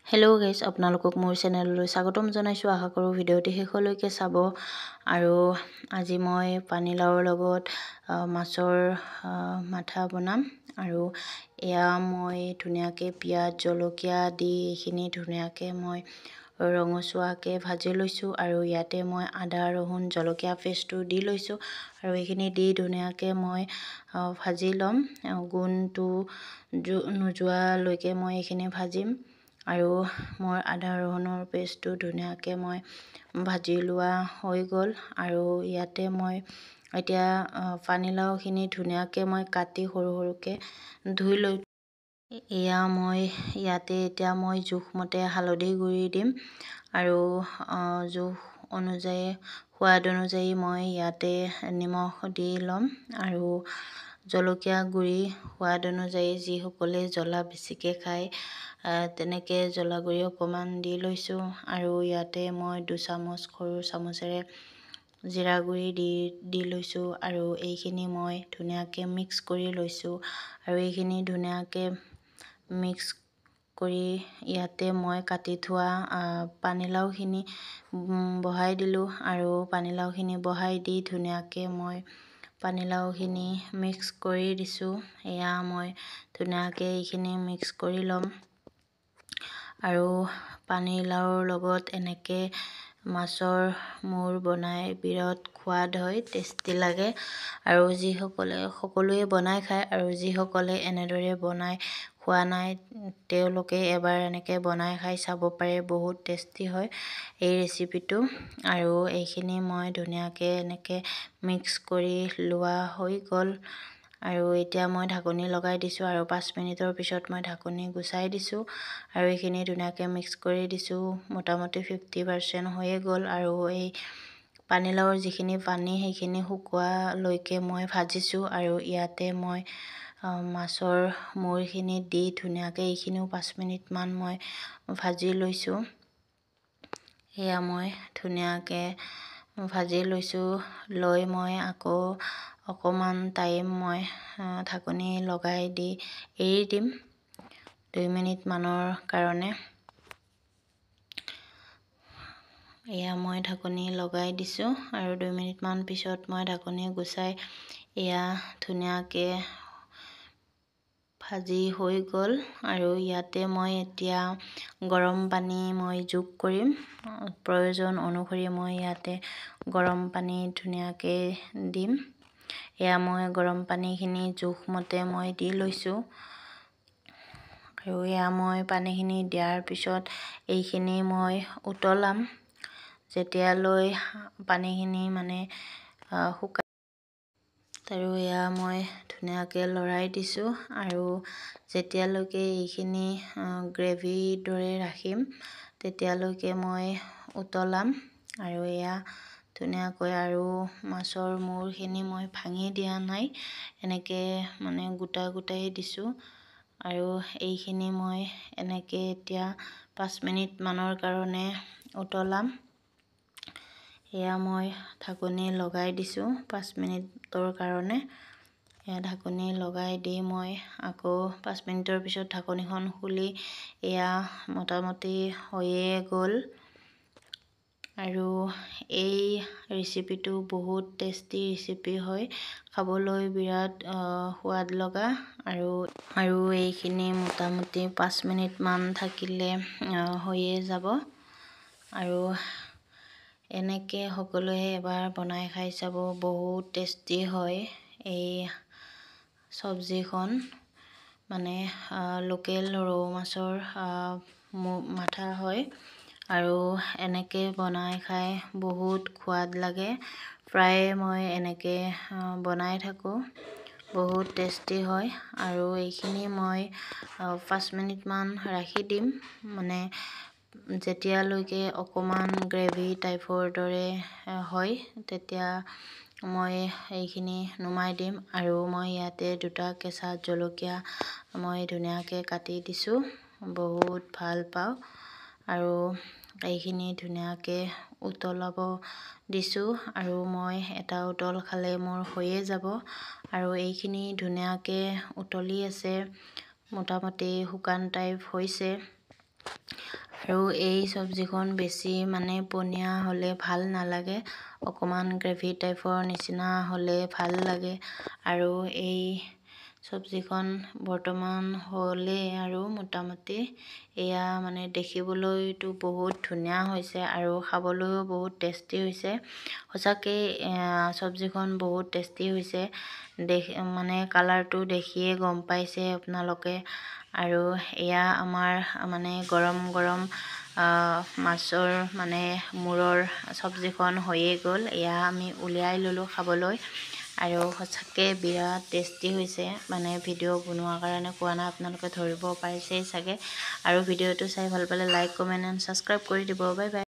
Hello' guys, আপোনালোকক মোৰ চেনেললৈ স্বাগতম জনাইছোঁ। আশা কৰোঁ ভিডিঅ'টি শেষলৈকে চাব। আৰু আজি মই পানীলাওৰ লগত মাছৰ মাথা বনাম। আৰু এয়া মই ধুনীয়াকৈ পিঁয়াজ জলকীয়া দি এইখিনি ধুনীয়াকৈ মই ৰঙচুৱাকৈ ভাজি লৈছোঁ। আৰু ইয়াতে মই আদা ৰহুন জলকীয়া পেষ্টটো দি লৈছোঁ। আৰু এইখিনি দি ধুনীয়াকৈ মই ভাজি ল'ম। গোন্ধটো নোযোৱালৈকে মই এইখিনি ভাজিম। আৰু মোৰ আদা ৰহুনৰ পেষ্টটো ধুনীয়াকৈ মই ভাজি লোৱা হৈ গ'ল। আৰু ইয়াতে মই এতিয়া পানীলাওখিনি ধুনীয়াকৈ মই কাটি সৰু সৰুকৈ ধুই লৈ এয়া মই ইয়াতে এতিয়া মই জোখমতে হালধি গুড়ি দিম। আৰু জোখ অনুযায়ী সোৱাদ অনুযায়ী মই ইয়াতে নিমখ দি ল'ম। আৰু জলকীয়া গুড়ি সোৱাদ অনুযায়ী যিসকলে জ্বলা বেছিকৈ খায় তেনেকৈ জ্বলা গুড়ি অকণমান দি লৈছোঁ। আৰু ইয়াতে মই 2 চামুচ সৰু চামুচেৰে জিৰা গুড়ি দি লৈছোঁ। আৰু এইখিনি মই ধুনীয়াকৈ মিক্স কৰি লৈছোঁ। আৰু এইখিনি ধুনীয়াকৈ মিক্স কৰি ইয়াতে মই কাটি থোৱা পানীলাওখিনি বহাই দিলোঁ। আৰু পানীলাওখিনি বহাই দি ধুনীয়াকৈ মই পানীলাওখিনি মিক্স কৰি দিছোঁ। এয়া মই ধুনীয়াকৈ এইখিনি মিক্স কৰি ল'ম। আৰু পানীলাওৰ লগত এনেকৈ মাছৰ মূৰ বনাই বিৰাট সোৱাদ হয়, টেষ্টি লাগে। আৰু সকলোৱে বনাই খায়। আৰু যিসকলে এনেদৰে বনাই খোৱা নাই তেওঁলোকে এবাৰ এনেকৈ বনাই খাই চাব পাৰে, বহুত টেষ্টি হয় এই ৰেচিপিটো। আৰু এইখিনি মই ধুনীয়াকৈ এনেকৈ মিক্স কৰি লোৱা হৈ গ'ল। আৰু এতিয়া মই ঢাকনি লগাই দিছোঁ। আৰু 5 মিনিটৰ পিছত মই ঢাকনি গুচাই দিছোঁ। আৰু এইখিনি ধুনীয়াকৈ মিক্স কৰি দিছোঁ। মোটামুটি 50% হৈয়ে গ'ল। আৰু এই পানীলাওৰ যিখিনি পানী সেইখিনি শুকোৱালৈকে মই ভাজিছোঁ। আৰু ইয়াতে মই মাছৰ মূৰখিনি দি ধুনীয়াকৈ এইখিনিও 5 মিনিটমান মই ভাজি লৈছোঁ। এয়া মই ধুনীয়াকৈ ভাজি লৈছোঁ। লৈ মই আকৌ অকণমান টাইম মই ঢাকনি লগাই দি এৰি দিম 2 মিনিটমানৰ কাৰণে। এয়া মই ঢাকনি লগাই দিছোঁ। আৰু 2 মিনিটমান পিছত মই ঢাকনি গুচাই এয়া ধুনীয়াকৈ ভাজি হৈ গ'ল। আৰু ইয়াতে মই এতিয়া গৰম পানী মই যোগ কৰিম। প্ৰয়োজন অনুসৰি মই ইয়াতে গৰম পানী ধুনীয়াকৈ দিম। এয়া মই গৰম পানীখিনি জোখমতে মই দি লৈছোঁ। আৰু এয়া মই পানীখিনি দিয়াৰ পিছত এইখিনি মই উতলাম যেতিয়ালৈ পানীখিনি মানে শুকাই। আৰু এয়া মই ধুনীয়াকৈ লৰাই দিছোঁ। আৰু যেতিয়ালৈকে এইখিনি গ্ৰেভিৰ দৰে ৰাখিম তেতিয়ালৈকে মই উতলাম। আৰু এয়া ধুনীয়াকৈ আৰু মাছৰ মূৰখিনি মই ভাঙি দিয়া নাই, এনেকৈ মানে গোটা গোটাই দিছোঁ। আৰু এইখিনি মই এনেকৈ এতিয়া 5 মিনিটমানৰ কাৰণে উতলাম। এয়া মই ঢাকনি লগাই দিছোঁ 5 মিনিটৰ কাৰণে। এয়া ঢাকনি লগাই দি মই আকৌ 5 মিনিটৰ পিছত ঢাকনিখন খুলি এয়া মোটামুটি হৈয়ে গ'ল। আৰু এই ৰেচিপিটো বহুত টেষ্টি ৰেচিপি হয়, খাবলৈ বিৰাট সোৱাদ লগা। আৰু এইখিনি মোটামুটি 5 মিনিটমান থাকিলে হৈয়ে যাব। আৰু এনেকৈ সকলোৱে এবাৰ বনাই খাই চাব, বহুত টেষ্টি হয় এই চব্জিখন। মানে লোকেল ৰৌ মাছৰ মাথা হয়। আৰু এনেকৈ বনাই খাই বহুত সোৱাদ লাগে। প্ৰায়ে মই এনেকৈ বনাই থাকোঁ, বহুত টেষ্টি হয়। আৰু এইখিনি মই 5 মিনিটমান ৰাখি দিম, মানে যেতিয়ালৈকে অকণমান গ্ৰেভি টাইপৰ দৰে হয় তেতিয়া মই এইখিনি নমাই দিম। আৰু মই ইয়াতে 2টা কেঁচা জলকীয়া মই ধুনীয়াকৈ কাটি দিছোঁ, বহুত ভাল পাওঁ। আৰু এইখিনি ধুনীয়াকৈ উতলাব দিছোঁ। আৰু মই এটা উতল খালে মোৰ হৈয়ে যাব। আৰু এইখিনি ধুনীয়াকৈ উতলি আছে, মোটামুটি শুকান টাইপ হৈছে। আৰু এই চব্জিখন বেছি মানে পনীয়া হ'লে ভাল নালাগে, অকণমান গ্ৰেভি টাইপৰ নিচিনা হ'লে ভাল লাগে। আৰু এই চব্জিখন বৰ্তমান হ'লে আৰু মোটামুটি এয়া মানে দেখিবলৈতো বহুত ধুনীয়া হৈছে আৰু খাবলৈও বহুত টেষ্টি হৈছে। সঁচাকৈ চব্জিখন বহুত টেষ্টি হৈছে, মানে কালাৰটো দেখিয়ে গম পাইছে আপোনালোকে। আৰু এয়া আমাৰ মানে গৰম গৰম মাছৰ মানে মূৰৰ চব্জিখন হৈয়ে গ'ল। এয়া আমি উলিয়াই ল'লোঁ খাবলৈ আৰু সঁচাকৈ বিৰাট টেষ্টি হৈছে। মানে ভিডিঅ' বনোৱাৰ কাৰণে কোৱা নাই, আপোনালোকে ধৰিব পাৰিছেই চাগে। আৰু ভিডিঅ'টো চাই ভাল পালে লাইক, কমেণ্ট এণ্ড ছাবস্ক্ৰাইব কৰি দিব। Bye bye.